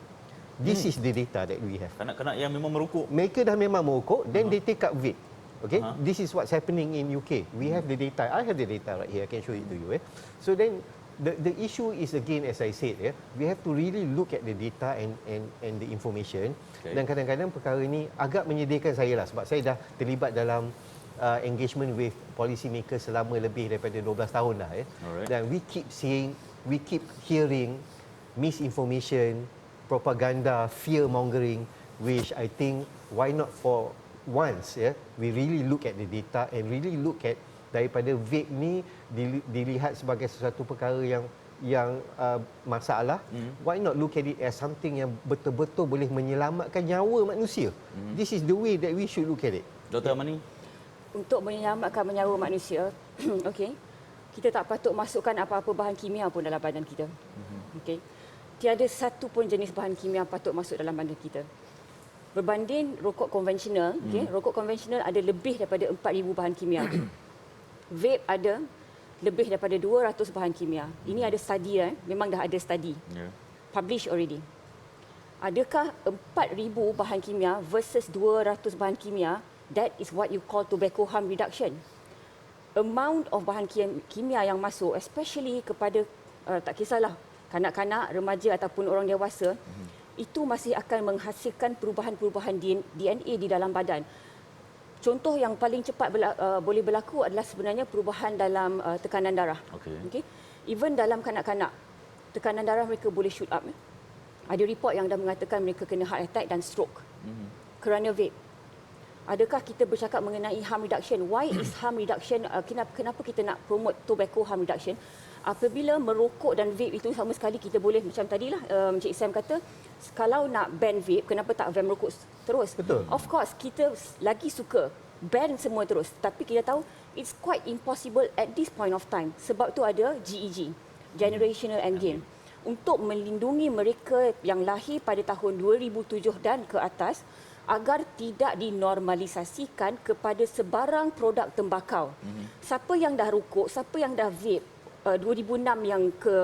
This is the data that we have. Kanak-kanak yang memang merokok. Mereka dah memang merokok, then they take up vape. Okay, this is what's happening in UK. We have the data. I have the data right here. I can show it to you. So then the issue is again, as I said, we have to really look at the data and the information. Dan kadang-kadang perkara ini agak menyedihkan saya lah, sebab saya dah terlibat dalam engagement with policy makers selama lebih daripada 12 tahun dah. Dan we keep seeing, we keep hearing misinformation, propaganda, fear mongering, which I think why not for once we really look at the data and really look at daripada vape ni dilihat sebagai sesuatu perkara yang masalah, why not look at it as something yang betul-betul boleh menyelamatkan nyawa manusia. This is the way that we should look at it. Dr. Amani, untuk menyelamatkan nyawa manusia, okey, kita tak patut masukkan apa-apa bahan kimia pun dalam badan kita. Okey, tiada satu pun jenis bahan kimia patut masuk dalam badan kita. Berbanding rokok konvensional, rokok konvensional ada lebih daripada 4,000 bahan kimia. Vape ada lebih daripada 200 bahan kimia. Ini ada study, memang dah ada study. Published already. Adakah 4,000 bahan kimia versus 200 bahan kimia, that is what you call tobacco harm reduction. Amount of bahan kimia yang masuk, especially kepada, tak kisahlah, kanak-kanak, remaja ataupun orang dewasa, itu masih akan menghasilkan perubahan-perubahan DNA di dalam badan. Contoh yang paling cepat boleh berlaku adalah sebenarnya perubahan dalam tekanan darah. Okay. Even dalam kanak-kanak, tekanan darah mereka boleh shoot up. Ada report yang dah mengatakan mereka kena heart attack dan stroke kerana vape. Adakah kita bercakap mengenai harm reduction? Why is harm reduction? Kenapa kita nak promote tobacco harm reduction? Apabila merokok dan vape itu sama sekali kita boleh, macam tadilah Encik Sam kata, kalau nak ban vape, kenapa tak ban merokok terus? Betul. Of course, kita lagi suka ban semua terus. Tapi kita tahu it's quite impossible at this point of time. Sebab tu ada GEG, Generational Endgame. Untuk melindungi mereka yang lahir pada tahun 2007 dan ke atas, agar tidak dinormalisasikan kepada sebarang produk tembakau. Siapa yang dah rokok, siapa yang dah vape, 2006 yang ke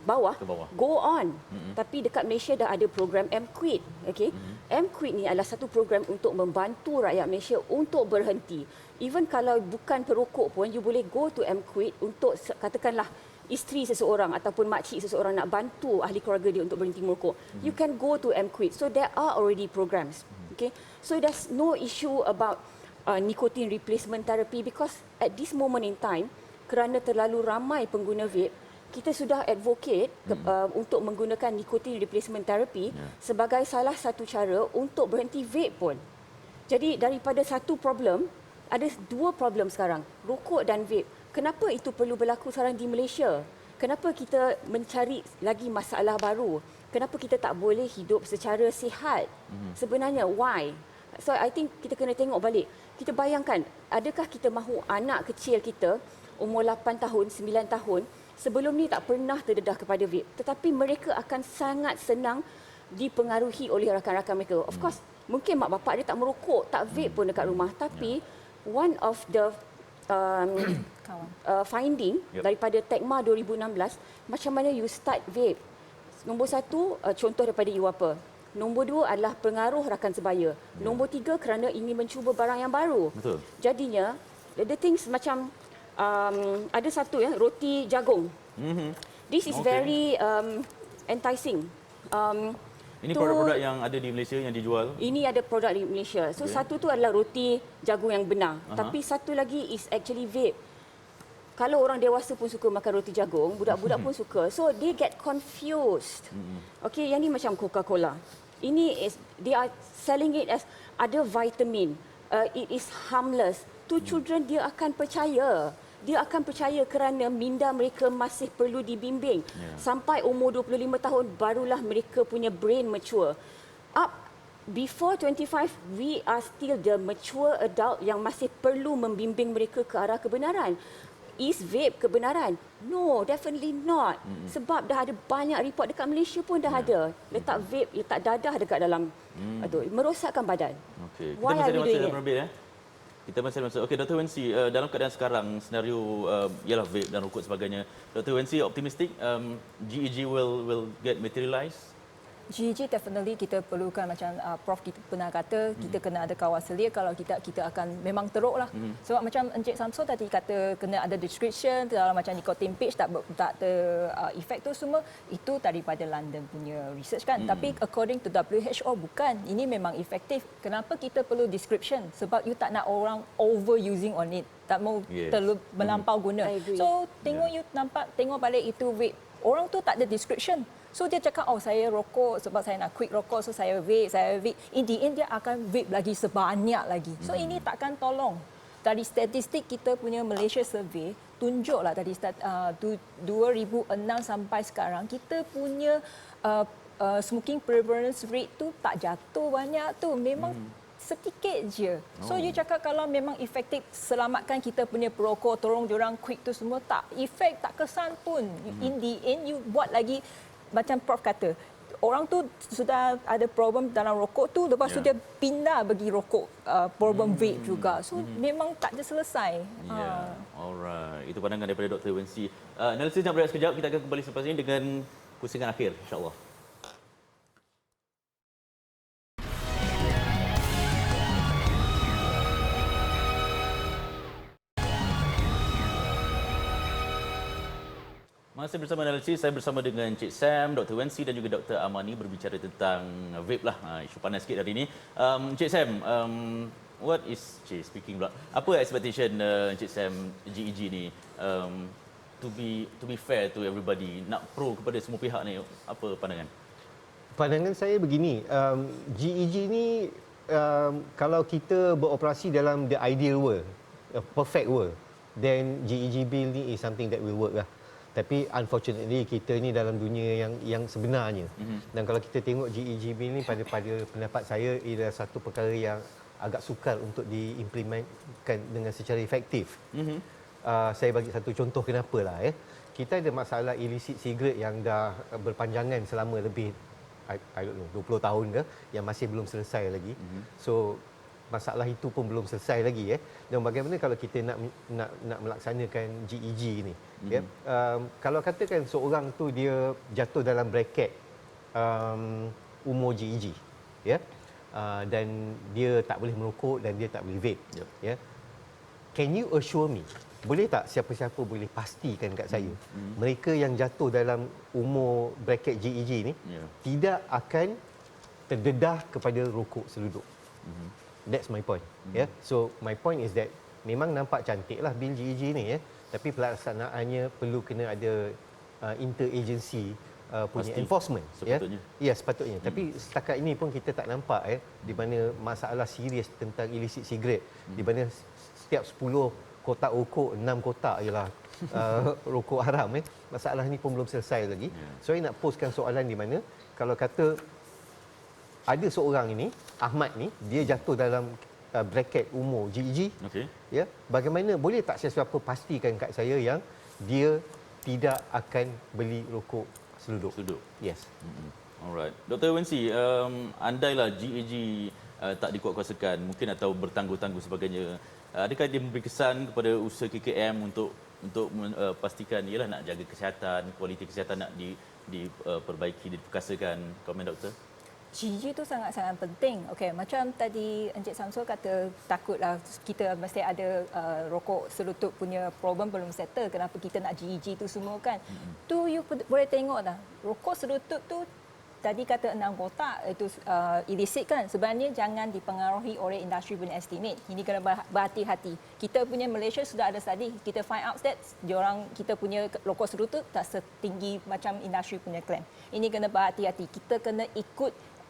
bawah, go on. Tapi dekat Malaysia dah ada program M-Quit. Okay? M-Quit ni adalah satu program untuk membantu rakyat Malaysia untuk berhenti. Even kalau bukan perokok pun, you boleh go to M-Quit untuk katakanlah isteri seseorang ataupun makcik seseorang nak bantu ahli keluarga dia untuk berhenti merokok. You can go to M-Quit. So there are already programs. Okay? So there's no issue about nicotine replacement therapy because at this moment in time, kerana terlalu ramai pengguna vape, kita sudah advocate untuk menggunakan nicotine replacement therapy sebagai salah satu cara untuk berhenti vape pun. Jadi daripada satu problem, ada dua problem sekarang, rokok dan vape. Kenapa itu perlu berlaku sekarang di Malaysia? Kenapa kita mencari lagi masalah baru? Kenapa kita tak boleh hidup secara sihat? Sebenarnya, why? So I think kita kena tengok balik. Kita bayangkan, adakah kita mahu anak kecil kita umur 8 tahun, 9 tahun, sebelum ni tak pernah terdedah kepada vape. Tetapi mereka akan sangat senang dipengaruhi oleh rakan-rakan mereka. Of course, mungkin mak bapak dia tak merokok, tak vape pun dekat rumah. Tapi one of the finding daripada Tekma 2016, macam mana you start vape. Nombor satu, contoh daripada you apa. Nombor dua adalah pengaruh rakan sebaya. Nombor tiga, kerana ingin mencuba barang yang baru. Betul. Jadinya, the things macam ada satu roti jagung. This is very enticing. Ini produk-produk yang ada di Malaysia yang dijual? Ini ada produk di Malaysia. So satu tu adalah roti jagung yang benar. Tapi satu lagi is actually vape. Kalau orang dewasa pun suka makan roti jagung, budak-budak pun suka. So they get confused. Okay, yang ni macam Coca-Cola. Ini is they are selling it as ada vitamin. It is harmless. To children dia akan percaya. Dia akan percaya kerana minda mereka masih perlu dibimbing. Sampai umur 25 tahun barulah mereka punya brain mature. Up before 25, we are still the mature adult yang masih perlu membimbing mereka ke arah kebenaran. Is vape kebenaran? No, definitely not. Sebab dah ada banyak report dekat Malaysia pun dah ada. Letak vape, letak dadah dekat dalam itu, merosakkan badan. Okay. Why are we doing it? Kita masih masuk. Okey, Dr. Wensi, dalam keadaan sekarang senario ialah vape dan rokok sebagainya. Dr. Wensi optimistic GEG will get materialized? GEG definitely kita perlukan macam Prof kita pernah kata kita kena ada kawal selia, kalau kita akan memang teruklah. Sebab macam Encik Samsul tadi kata kena ada description dalam macam nicotine page tak efek tu semua itu daripada London punya research kan. Tapi according to WHO bukan. Ini memang efektif. Kenapa kita perlu description? Sebab you tak nak orang overusing on it. Tak mau terlalu melampau guna. So tengok you tengok balik itu vape. Orang tu tak ada description. So dia cakap, oh saya rokok sebab saya nak quit rokok, so saya vape. In the end dia akan vape lagi sebanyak lagi. So ini takkan tolong. Dari statistik kita punya Malaysia survey, tunjuklah dari 2006 sampai sekarang, kita punya smoking prevalence rate tu tak jatuh banyak tu. Memang sedikit je. So you cakap kalau memang efektif selamatkan kita punya perokok, tolong diorang quit tu semua, tak efek, tak kesan pun. In the end you buat lagi macam Prof kata, orang tu sudah ada problem dalam rokok tu, lepas tu dia pindah bagi rokok problem vape juga. So memang tak ada selesai. Alright, itu pandangan daripada Dr. Wensi. Analisis yang berehat sekejap, kita akan kembali selepas ini dengan pusingan akhir, insya-Allah. Masih bersama analisis, saya bersama dengan Encik Sam, Dr. Wensi dan juga Dr. Amani berbicara tentang vape lah. Isu panas sikit hari ini. Encik Sam, what is speaking pula? Apa expectation Encik Sam GEG ni to be fair to everybody, nak pro kepada semua pihak ni, apa pandangan? Pandangan saya begini, GEG ni kalau kita beroperasi dalam the ideal world, a perfect world, then GEG bill ni is something that will work lah. Tapi unfortunately kita ni dalam dunia yang sebenarnya. Dan kalau kita tengok GEG bill ni pada pendapat saya ialah satu perkara yang agak sukar untuk diimplementkan dengan secara efektif. Saya bagi satu contoh kenapalah. Kita ada masalah illicit cigarette yang dah berpanjangan selama lebih I don't know 20 tahun ke yang masih belum selesai lagi. So masalah itu pun belum selesai lagi dan bagaimana kalau kita nak melaksanakan GEG ni kalau katakan seorang tu dia jatuh dalam bracket umur GEG dan dia tak boleh merokok dan dia tak boleh vape can you assure me, boleh tak siapa-siapa boleh pastikan kat saya mereka yang jatuh dalam umur bracket GEG ni tidak akan terdedah kepada rokok seluduk. That's my point. So my point is that memang nampak cantik lah bil GEG ni tapi pelaksanaannya perlu kena ada interagency punya enforcement sepatutnya. Sepatutnya. Tapi setakat ini pun kita tak nampak di mana masalah serius tentang illicit cigarette di mana setiap 10 kotak rokok 6 kotak ialah rokok haram masalah ni pun belum selesai lagi. So saya nak postkan soalan di mana kalau kata ada seorang ini Ahmad ni dia jatuh dalam bracket umur GEG bagaimana boleh tak sesiapa pastikan kat saya yang dia tidak akan beli rokok seluduk. Yes. Alright. Dr. Wensi, andailah GEG tak dikuatkuasakan mungkin atau bertangguh-tangguh sebagainya, adakah dia memberi kesan kepada usaha KKM untuk pastikan ialah nak jaga kesihatan, kualiti kesihatan nak diperbaiki, diperkasakan? Komen doktor? GEG tu sangat-sangat penting. Okey, macam tadi Encik Samsul kata takutlah kita mesti ada rokok selutut punya problem belum settle. Kenapa kita nak GEG tu semua kan? Tu you boleh tengok dah. Rokok selutut tu tadi kata 6 kotak itu illicit kan. Sebenarnya jangan dipengaruhi oleh industri punya estimate. Ini kena berhati-hati. Kita punya Malaysia sudah ada study. Kita find out that kita punya rokok selutut tak setinggi macam industri punya claim. Ini kena berhati-hati. Kita kena ikut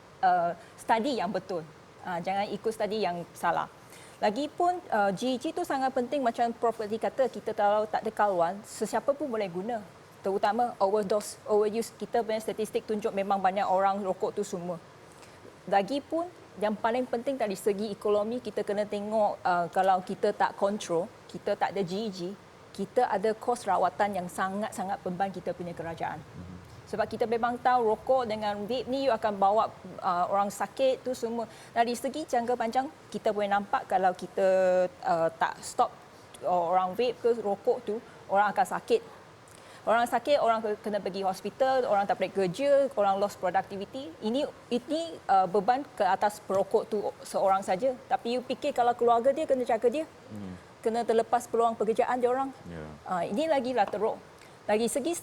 study yang betul. Jangan ikut study yang salah. Lagipun GEG tu sangat penting macam Prof tadi kata kita kalau tak ada kawan, sesiapa pun boleh guna. Terutama overdose, overuse. Kita punya statistik tunjuk memang banyak orang rokok tu semua. Lagipun yang paling penting dari segi ekonomi kita kena tengok kalau kita tak control, kita tak ada GEG, kita ada kos rawatan yang sangat-sangat beban kita punya kerajaan. Sebab kita memang tahu rokok dengan vape ni you akan bawa orang sakit tu semua. Dari segi jangka panjang kita boleh nampak kalau kita tak stop orang vape ke rokok tu, orang akan sakit. Orang sakit, orang kena pergi hospital, orang tak boleh kerja, orang lost productivity. Ini beban ke atas perokok tu seorang saja. Tapi you fikir kalau keluarga dia kena jaga dia. Kena terlepas peluang pekerjaan dia orang. Ini lagilah teruk. Dari segi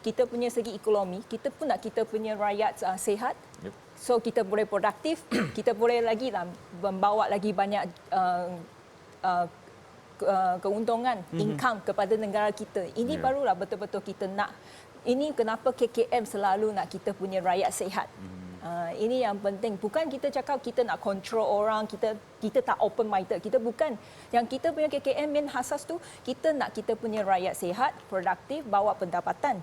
kita punya segi ekonomi, kita pun nak kita punya rakyat sihat. So kita boleh produktif, kita boleh lagi lah membawa lagi banyak keuntungan, income kepada negara kita. Ini barulah betul-betul kita nak. Ini kenapa KKM selalu nak kita punya rakyat sihat. Ini yang penting. Bukan kita cakap kita nak control orang, kita tak open minded. Kita bukan. Yang kita punya KKM main asas tu, kita nak kita punya rakyat sihat, produktif, bawa pendapatan.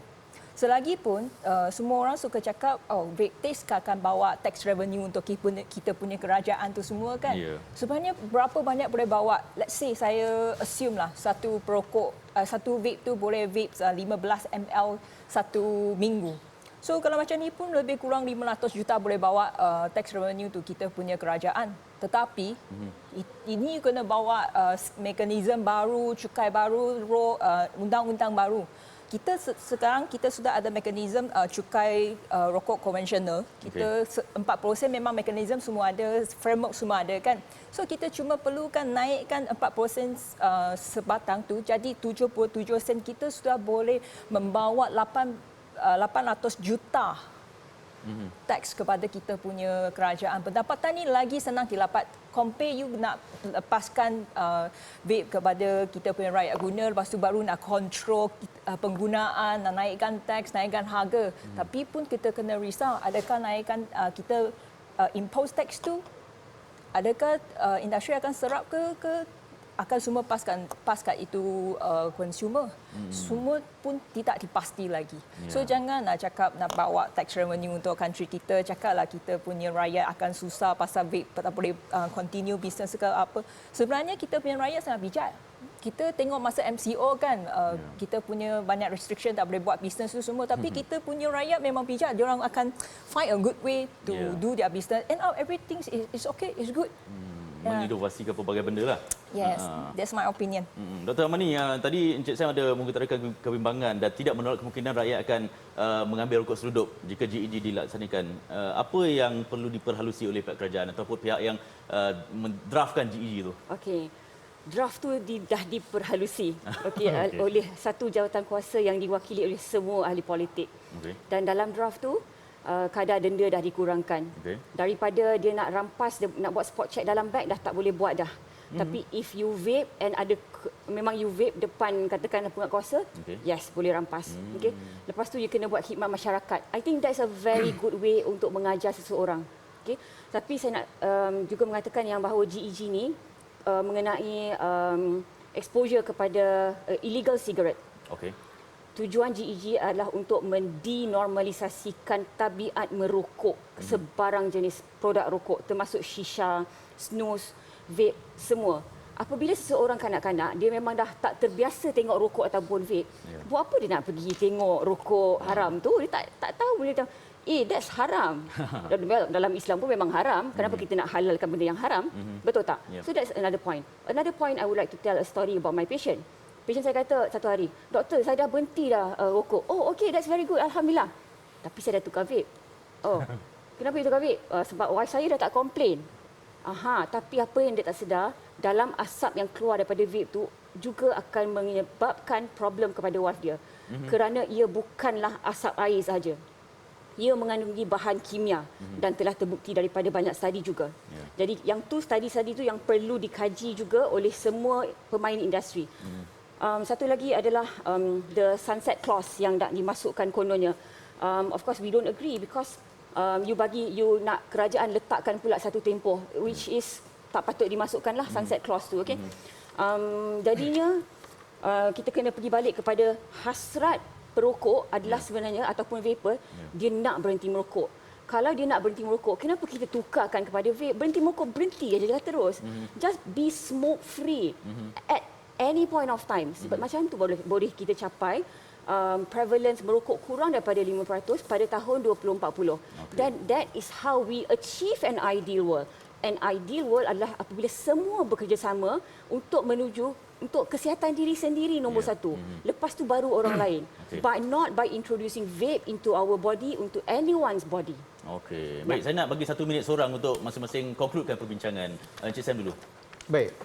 Selagipun semua orang suka cakap vape tax akan bawa tax revenue untuk kita punya kerajaan tu semua kan. Sebenarnya berapa banyak boleh bawa? Let's say saya assume lah satu perokok, satu vape tu boleh vape 15 ml satu minggu. So kalau macam ni pun lebih kurang 500 juta boleh bawa tax revenue tu kita punya kerajaan. Tetapi ini kena bawa mekanisme baru, cukai baru, undang-undang baru. Sekarang kita sudah ada mekanisme cukai rokok konvensional. Kita 4% memang mekanisme semua ada, framework semua ada kan. So kita cuma perlukan naikkan 4% sebatang tu jadi 77 sen, kita sudah boleh membawa 800 juta tax kepada kita punya kerajaan. Pendapatan ni lagi senang didapat. Compare you nak lepaskan vape kepada kita punya rakyat guna, lepas tu baru nak control penggunaan, nak naikkan tax, naikkan harga. Tapi pun kita kena risau, adakah naikkan kita impose tax tu, adakah industri akan serap ke akan semua paskan itu consumer. Semua pun tidak dipasti lagi. So jangan nak cakap nak bawa tax revenue untuk country kita, cakaplah kita punya rakyat akan susah pasal vape, tak boleh continue business ke apa. Sebenarnya kita punya rakyat sangat bijak. kita tengok masa MCO kan, kita punya banyak restriction, tak boleh buat bisnes tu semua, tapi kita punya rakyat memang bijak, dia orang akan find a good way to do their business, and everything is okay, is good. Menginovasikan pelbagai benda lah. Yes, that's my opinion. Dr. Amani, tadi Encik Sam ada mengutarakan kebimbangan dan tidak menolak kemungkinan rakyat akan mengambil rokok seludup jika GEG dilaksanakan. Apa yang perlu diperhalusi oleh pihak kerajaan ataupun pihak yang mendraftkan GEG itu? Okey. Draft tu dah diperhalusi oleh satu jawatan kuasa yang diwakili oleh semua ahli politik. Dan dalam draft tu kadar denda dah dikurangkan. Daripada dia nak rampas, dia nak buat spot check dalam beg, dah tak boleh buat dah. Tapi if you vape and memang you vape depan katakan penguatkuasa, yes, boleh rampas. Lepas tu you kena buat khidmat masyarakat. I think that's a very good way untuk mengajar seseorang. Tapi saya nak juga mengatakan yang bahawa GEG ni mengenai exposure kepada illegal cigarette. Tujuan GEG adalah untuk mendenormalisasikan tabiat merokok sebarang jenis produk rokok termasuk shisha, snus, vape, semua. Apabila seseorang kanak-kanak, dia memang dah tak terbiasa tengok rokok ataupun vape, buat apa dia nak pergi tengok rokok haram tu? Dia tak tahu, dia tahu, that's haram. Dalam Islam pun memang haram. Kenapa kita nak halalkan benda yang haram? Betul tak? So that's another point. Another point I would like to tell a story about my patient. Patient saya kata satu hari, doktor, saya dah berhenti dah rokok. Oh, okay, that's very good. Alhamdulillah. Tapi saya dah tukar vape. Oh, kenapa you tukar vape? Sebab wife saya dah tak komplain. Tapi apa yang dia tak sedar, dalam asap yang keluar daripada vape tu juga akan menyebabkan problem kepada wife dia. Kerana ia bukanlah asap air sahaja. Ia mengandungi bahan kimia dan telah terbukti daripada banyak studi juga. Jadi yang tu studi-studi tu yang perlu dikaji juga oleh semua pemain industri. Satu lagi adalah the sunset clause yang nak dimasukkan kononnya. Of course we don't agree because you nak kerajaan letakkan pula satu tempoh which is tak patut dimasukkanlah sunset clause tu. Jadinya kita kena pergi balik kepada hasrat perokok adalah sebenarnya ataupun vapor, dia nak berhenti merokok. Kalau dia nak berhenti merokok, kenapa kita tukarkan kepada vape? Berhenti merokok, berhenti aja terus. Just be smoke free at any point of time. Sebab macam tu boleh kita capai prevalence merokok kurang daripada 5% pada tahun 2040. Dan that is how we achieve an ideal world. An ideal world adalah apabila semua bekerjasama untuk menuju untuk kesihatan diri sendiri nombor satu. Lepas tu baru orang lain. But not by introducing vape into our body, into anyone's body. Baik, saya nak bagi 1 minit seorang untuk masing-masing konkludekan perbincangan. Encik Sam dulu. Baik,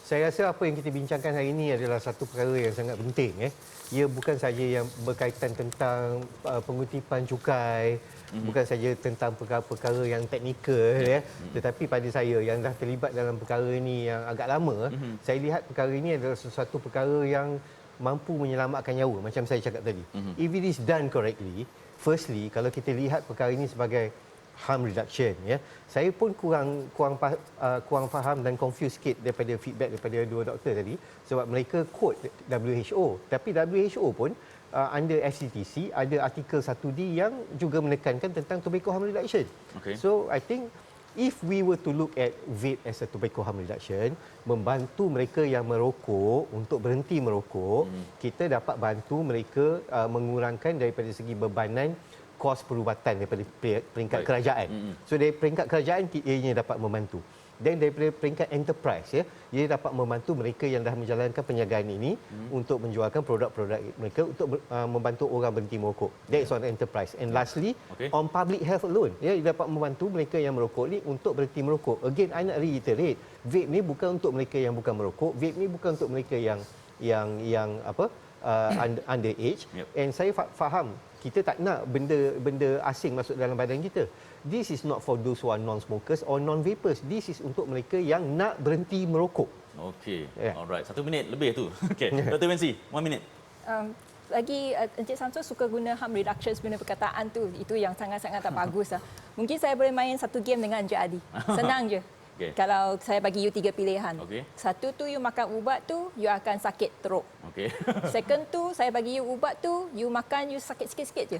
saya rasa apa yang kita bincangkan hari ini adalah satu perkara yang sangat penting. Ia bukan saja yang berkaitan tentang pengutipan cukai, bukan saja tentang perkara-perkara yang teknikal, tetapi pada saya yang dah terlibat dalam perkara ini yang agak lama, saya lihat perkara ini adalah sesuatu perkara yang mampu menyelamatkan nyawa macam saya cakap tadi. If it is done correctly, firstly, kalau kita lihat perkara ini sebagai harm reduction, saya pun kurang faham dan confused sikit daripada feedback daripada dua doktor tadi sebab mereka quote WHO, tapi WHO pun under FCTC ada artikel 1D yang juga menekankan tentang tobacco harm reduction. So I think if we were to look at vape as a tobacco harm reduction, membantu mereka yang merokok untuk berhenti merokok, kita dapat bantu mereka mengurangkan daripada segi bebanan kos perubatan daripada peringkat kerajaan. So dari peringkat kerajaan ianya dapat membantu. Dan daripada peringkat enterprise, ia dapat membantu mereka yang dah menjalankan perniagaan ini untuk menjualkan produk-produk mereka untuk membantu orang berhenti merokok. That is on enterprise. And lastly, on public health alone, ia dapat membantu mereka yang merokok ni untuk berhenti merokok. Again, I nak reiterate, vape ni bukan untuk mereka yang bukan merokok, vape ni bukan untuk mereka yang underage. And saya faham kita tak nak benda asing masuk dalam badan kita. This is not for those who are non-smokers or non-vapers. This is untuk mereka yang nak berhenti merokok. Alright. 1 minit lebih tu. Dr. Wensi, 1 minit. Lagi Encik Samsul suka guna harm reduction sebenarnya perkataan tu. Itu yang sangat-sangat tak bagus lah. Mungkin saya boleh main satu game dengan Encik Adi. Senang je. Kalau saya bagi you 3 pilihan. Satu tu you makan ubat tu, you akan sakit teruk. Second tu, saya bagi you ubat tu, you makan, you sakit sikit-sikit je.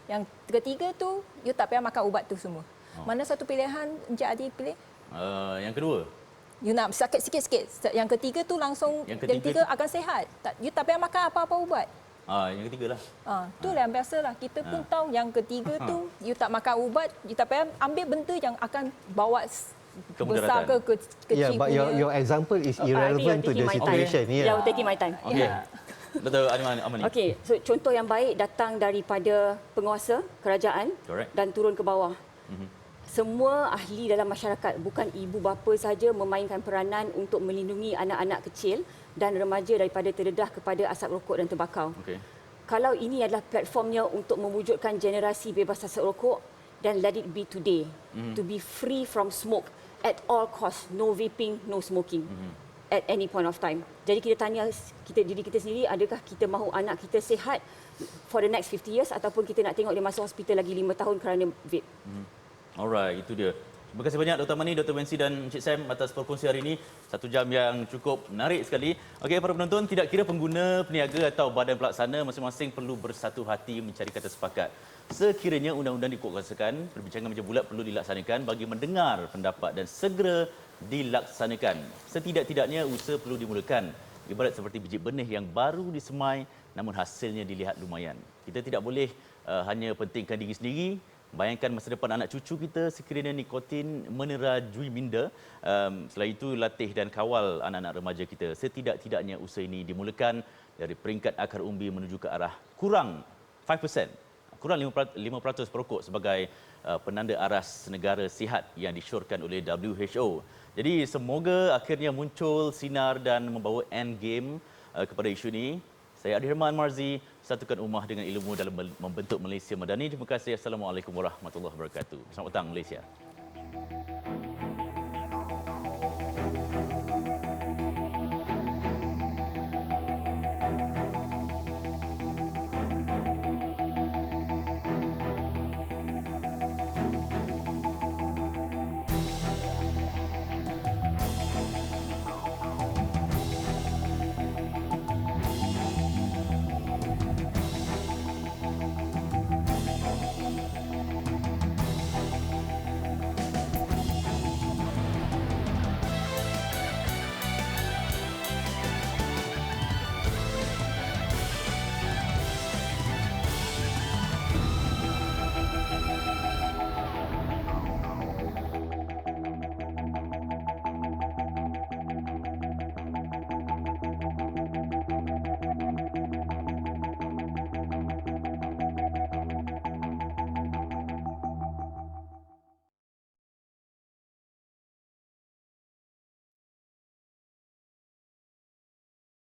Yang ketiga tu, you tak payah makan ubat tu semua. Mana satu pilihan Encik Adi pilih? Yang kedua. You nak sakit sikit-sikit. Yang ketiga tu langsung, yang ketiga akan sihat. You tak payah makan apa-apa ubat. Yang ketiga lah. Tu yang biasalah. Kita pun tahu yang ketiga tu, you tak makan ubat, you tak payah ambil benda yang akan bawa besar ke kecil but your example is irrelevant to the situation. You're taking my time. Okay. Dr. Amani. Okey, so contoh yang baik datang daripada penguasa kerajaan. Correct. Dan turun ke bawah. Semua ahli dalam masyarakat, bukan ibu bapa saja, memainkan peranan untuk melindungi anak-anak kecil dan remaja daripada terdedah kepada asap rokok dan tembakau. Okay. Kalau ini adalah platformnya untuk mewujudkan generasi bebas asap rokok, then let it be today. To be free from smoke at all costs. No vaping, no smoking. At any point of time. Jadi kita tanya diri kita sendiri, adakah kita mahu anak kita sihat for the next 50 years ataupun kita nak tengok dia masuk hospital lagi 5 tahun kerana vape. Alright, itu dia. Terima kasih banyak Dr. Mani, Dr. Wensi dan Encik Sam atas perkongsian hari ini. 1 jam yang cukup menarik sekali. Okey, para penonton, tidak kira pengguna, peniaga atau badan pelaksana, masing-masing perlu bersatu hati mencari kata sepakat. Sekiranya undang-undang dikuatkuasakan, perbincangan meja bulat perlu dilaksanakan bagi mendengar pendapat dan segera dilaksanakan. Setidak-tidaknya usaha perlu dimulakan. Ibarat seperti biji benih yang baru disemai namun hasilnya dilihat lumayan. Kita tidak boleh hanya pentingkan diri sendiri. Bayangkan masa depan anak cucu kita sekiranya nikotin menerajui minda. Selain itu, latih dan kawal anak-anak remaja kita. Setidak-tidaknya usaha ini dimulakan dari peringkat akar umbi menuju ke arah kurang 5%. Kurang 5% perokok sebagai penanda aras negara sihat yang disyorkan oleh WHO. Jadi semoga akhirnya muncul sinar dan membawa end game kepada isu ini. Saya Adi Herman Marzi, satukan ummah dengan ilmu dalam membentuk Malaysia Madani. Terima kasih. Assalamualaikum warahmatullahi wabarakatuh. Selamat petang Malaysia.